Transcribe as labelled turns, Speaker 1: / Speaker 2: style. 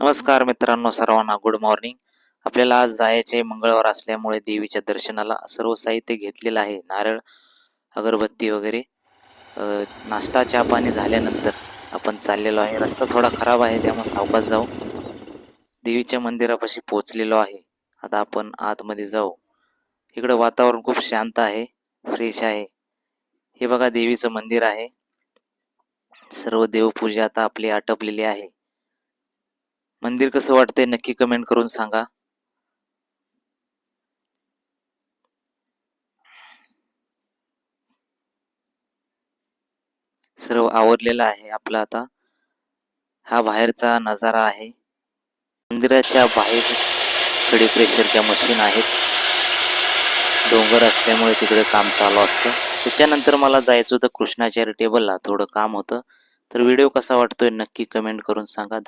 Speaker 1: नमस्कार मित्रांनो, सर्वांना गुड मॉर्निंग. आपल्याला आज जायचे मंगळवार असल्यामुळे देवीच्या दर्शनाला सर्व साहित्य घेतलेलं आहे. नारळ, अगरबत्ती वगैरे. अ, नाश्ता चहा पाणी झाल्यानंतर आपण चाललेलो आहे. रस्ता थोडा खराब आहे, त्यामुळे सावकाश जाऊ. देवीच्या मंदिरापाशी पोहोचलेलो आहे. आता आपण आतमध्ये जाऊ. इकडं वातावरण खूप शांत आहे, फ्रेश आहे. हे बघा, देवीचं मंदिर आहे. सर्व देवपूजा आता आपली आटपलेली आहे. मंदिर कसं वाटतंय नक्की कमेंट करून सांगा. सर्व आवरलेलं आहे आपलं आता. हा बाहेरचा नजारा आहे. मंदिराच्या बाहेरच खडी प्रेशरच्या मशीन आहेत. डोंगर असल्यामुळे तिकडे काम चालू असतं. त्याच्यानंतर मला जायचं होतं कृष्णा चॅरिटेबलला, थोडं काम होतं. तर व्हिडिओ कसा वाटतोय नक्की कमेंट करून सांगा.